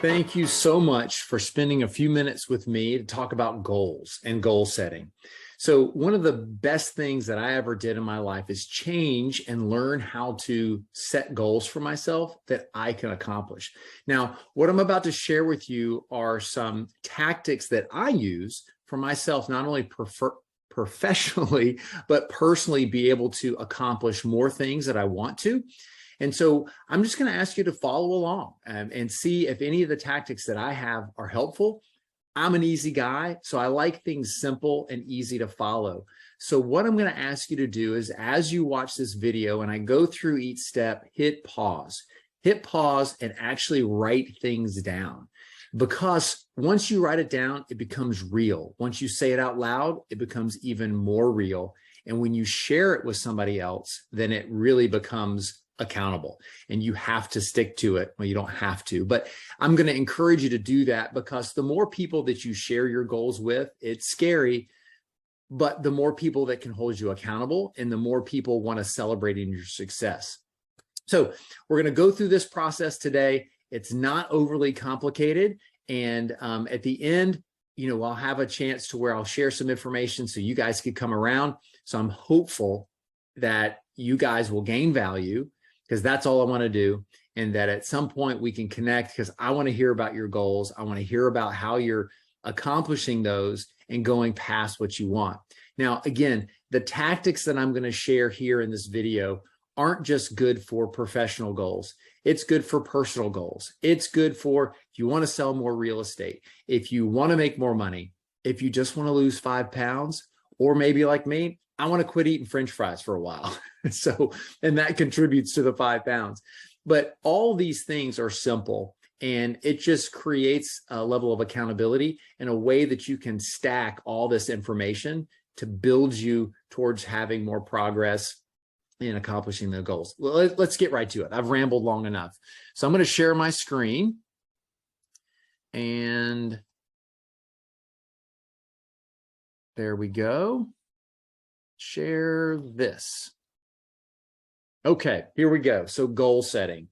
Thank you so much for spending a few minutes with me to talk about goals and goal setting. So one of the best things that I ever did in my life is change and learn how to set goals for myself that I can accomplish. Now, what I'm about to share with you are some tactics that I use for myself, not only professionally, but personally be able to accomplish more things that I want to. And so I'm just going to ask you to follow along and see if any of the tactics that I have are helpful. I'm an easy guy, so I like things simple and easy to follow. So what I'm going to ask you to do is, as you watch this video and I go through each step, hit pause and actually write things down. Because once you write it down, it becomes real. Once you say it out loud, it becomes even more real. And when you share it with somebody else, then it really becomes accountable and you have to stick to it. Well, you don't have to, but I'm going to encourage you to do that, because the more people that you share your goals with, it's scary, but the more people that can hold you accountable and the more people want to celebrate in your success. So we're going to go through this process today. It's not overly complicated. And at the end, I'll have a chance to where I'll share some information so you guys could come around. So I'm hopeful that you guys will gain value, because that's all I want to do. And that at some point we can connect, because I want to hear about your goals. I want to hear about how you're accomplishing those and going past what you want. Now, again, the tactics that I'm going to share here in this video aren't just good for professional goals. It's good for personal goals. It's good for if you want to sell more real estate, if you want to make more money, if you just want to lose 5 pounds, or maybe like me, I want to quit eating French fries for a while. And that contributes to the 5 pounds. But all these things are simple, and it just creates a level of accountability in a way that you can stack all this information to build you towards having more progress in accomplishing the goals. Well, let's get right to it. I've rambled long enough. So I'm going to share my screen, and there we go. Share this. Okay, here we go. So goal setting.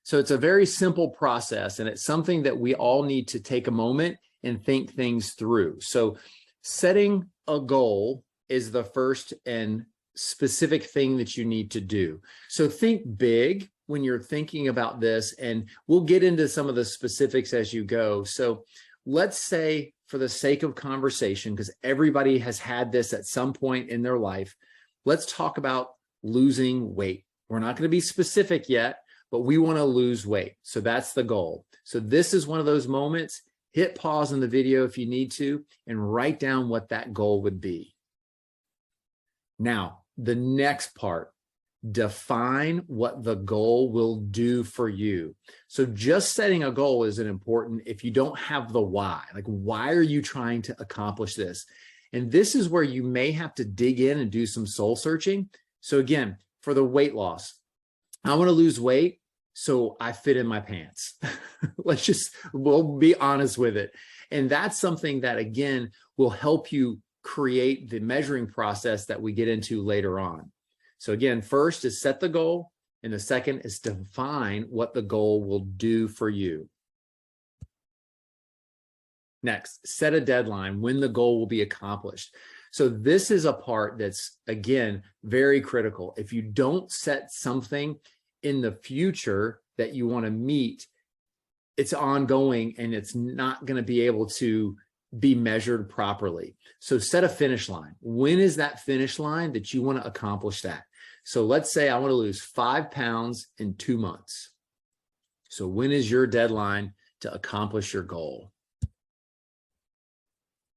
So it's a very simple process, and it's something that we all need to take a moment and think things through. So setting a goal is the first and specific thing that you need to do. So think big when you're thinking about this, and we'll get into some of the specifics as you go. So let's say, for the sake of conversation, because everybody has had this at some point in their life, let's talk about losing weight. We're not going to be specific yet, but we want to lose weight. So that's the goal. So this is one of those moments. Hit pause in the video if you need to, and write down what that goal would be. Now, the next part, define what the goal will do for you. So just setting a goal isn't important if you don't have the why. Like, why are you trying to accomplish this? And this is where you may have to dig in and do some soul searching. So again, for the weight loss, I want to lose weight so I fit in my pants. We'll be honest with it. And that's something that, again, will help you create the measuring process that we get into later on. So again, first is set the goal, and the second is define what the goal will do for you. Next, set a deadline when the goal will be accomplished. So this is a part that's, again, very critical. If you don't set something in the future that you want to meet, it's ongoing and it's not going to be able to be measured properly. So set a finish line. When is that finish line that you want to accomplish that? So let's say I want to lose 5 pounds in 2 months. So when is your deadline to accomplish your goal?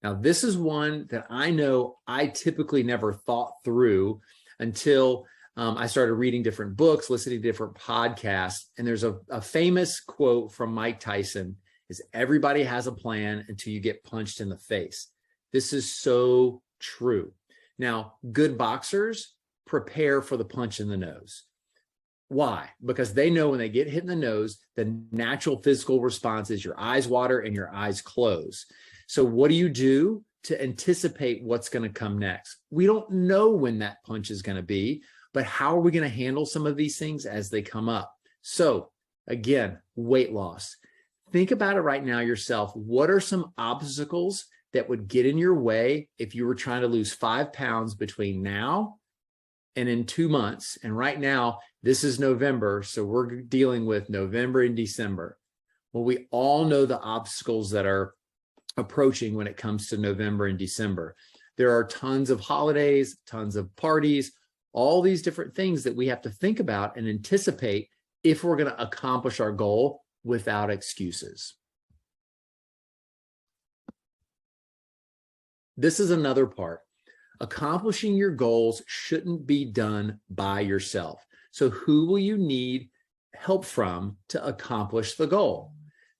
Now, this is one that I know I typically never thought through until I started reading different books, listening to different podcasts. And there's a famous quote from Mike Tyson, is everybody has a plan until you get punched in the face. This is so true. Now, good boxers prepare for the punch in the nose. Why? Because they know when they get hit in the nose, the natural physical response is your eyes water and your eyes close. So what do you do to anticipate what's going to come next? We don't know when that punch is going to be, but how are we going to handle some of these things as they come up? So again, weight loss. Think about it right now yourself. What are some obstacles that would get in your way if you were trying to lose 5 pounds between now and in 2 months? And right now, this is November, so we're dealing with November and December. Well, we all know the obstacles that are approaching when it comes to November and December. There are tons of holidays, tons of parties, all these different things that we have to think about and anticipate if we're going to accomplish our goal without excuses. This is another part. Accomplishing your goals shouldn't be done by yourself. So who will you need help from to accomplish the goal?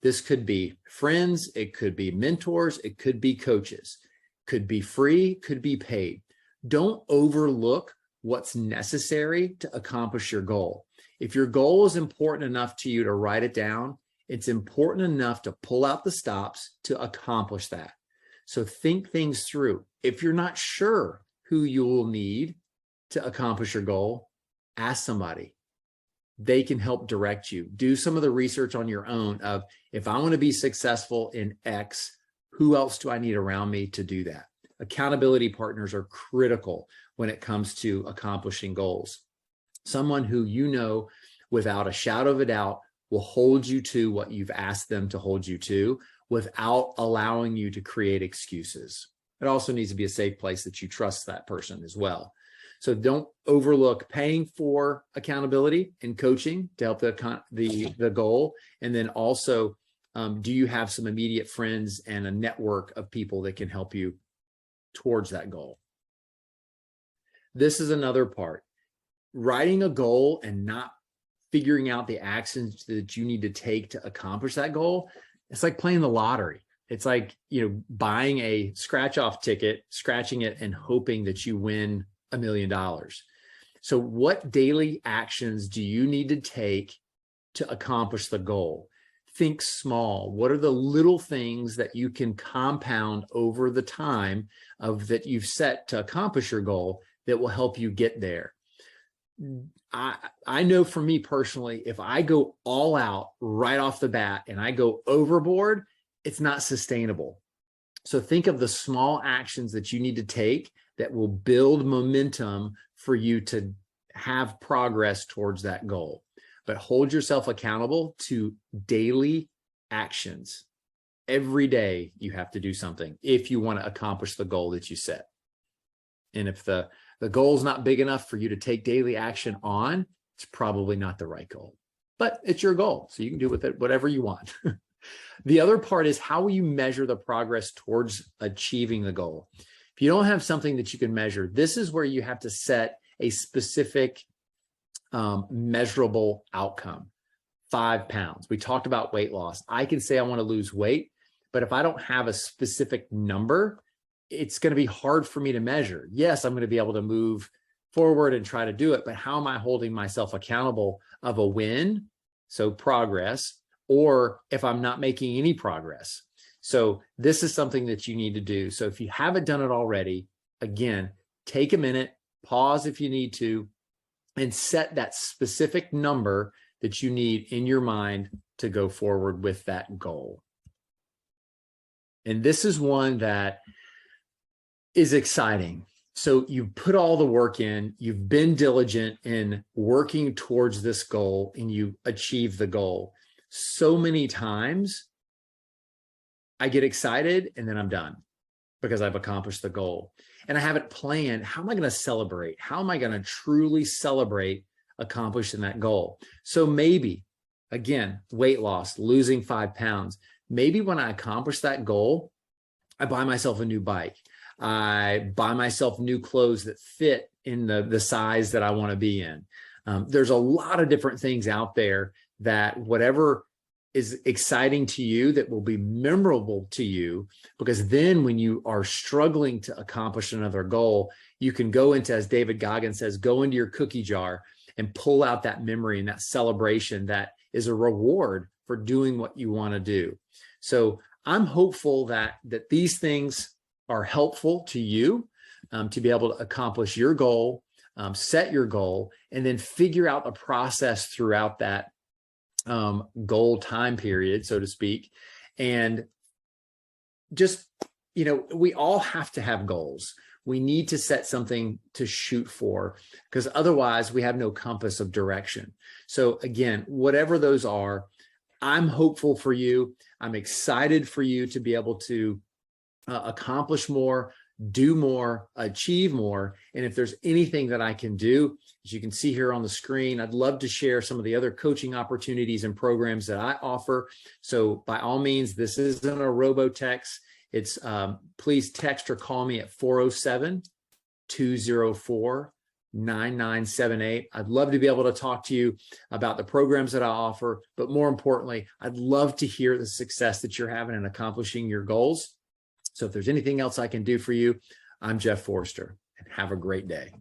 This could be friends, it could be mentors, it could be coaches, could be free, could be paid. Don't overlook what's necessary to accomplish your goal. If your goal is important enough to you to write it down, it's important enough to pull out the stops to accomplish that. So think things through. If you're not sure who you will need to accomplish your goal, ask somebody. They can help direct you. Do some of the research on your own of, if I want to be successful in X, who else do I need around me to do that? Accountability partners are critical when it comes to accomplishing goals. Someone who you know without a shadow of a doubt will hold you to what you've asked them to hold you to without allowing you to create excuses. It also needs to be a safe place that you trust that person as well. So don't overlook paying for accountability and coaching to help the goal. And then also, do you have some immediate friends and a network of people that can help you towards that goal? This is another part. Writing a goal and not figuring out the actions that you need to take to accomplish that goal, it's like playing the lottery. It's like, buying a scratch-off ticket, scratching it, and hoping that you win $1 million. So what daily actions do you need to take to accomplish the goal? Think small. What are the little things that you can compound over the time that you've set to accomplish your goal that will help you get there? I know for me personally, if I go all out right off the bat and I go overboard, it's not sustainable. So think of the small actions that you need to take that will build momentum for you to have progress towards that goal. But hold yourself accountable to daily actions. Every day you have to do something if you want to accomplish the goal that you set. And if the goal is not big enough for you to take daily action on, it's probably not the right goal. But it's your goal, so you can do with it whatever you want. The other part is, how will you measure the progress towards achieving the goal? If you don't have something that you can measure, this is where you have to set a specific measurable outcome. 5 pounds. We talked about weight loss. I can say I want to lose weight, but if I don't have a specific number, it's going to be hard for me to measure. Yes, I'm going to be able to move forward and try to do it, but how am I holding myself accountable of a win? So progress, or if I'm not making any progress. So this is something that you need to do. So if you haven't done it already, again, take a minute, pause if you need to, and set that specific number that you need in your mind to go forward with that goal. And this is one that is exciting. So you've put all the work in, you've been diligent in working towards this goal, and you achieve the goal. So many times I get excited and then I'm done because I've accomplished the goal. And I haven't planned, how am I going to celebrate? How am I going to truly celebrate accomplishing that goal? So maybe, again, weight loss, losing 5 pounds. Maybe when I accomplish that goal, I buy myself a new bike. I buy myself new clothes that fit in the size that I want to be in. There's a lot of different things out there that whatever is exciting to you, that will be memorable to you, because then when you are struggling to accomplish another goal, you can go into, as David Goggins says, go into your cookie jar and pull out that memory and that celebration that is a reward for doing what you want to do. So I'm hopeful that these things are helpful to you to be able to accomplish your goal, set your goal, and then figure out the process throughout that goal time period, so to speak. And just, we all have to have goals. We need to set something to shoot for, because otherwise we have no compass of direction. So again, whatever those are, I'm hopeful for you. I'm excited for you to be able to accomplish more, do more, achieve more. And if there's anything that I can do, as you can see here on the screen, I'd love to share some of the other coaching opportunities and programs that I offer. So by all means, this isn't a robo-text. It's please text or call me at 407-204-9978. I'd love to be able to talk to you about the programs that I offer, but more importantly, I'd love to hear the success that you're having in accomplishing your goals. So if there's anything else I can do for you, I'm Jeff Forster, and have a great day.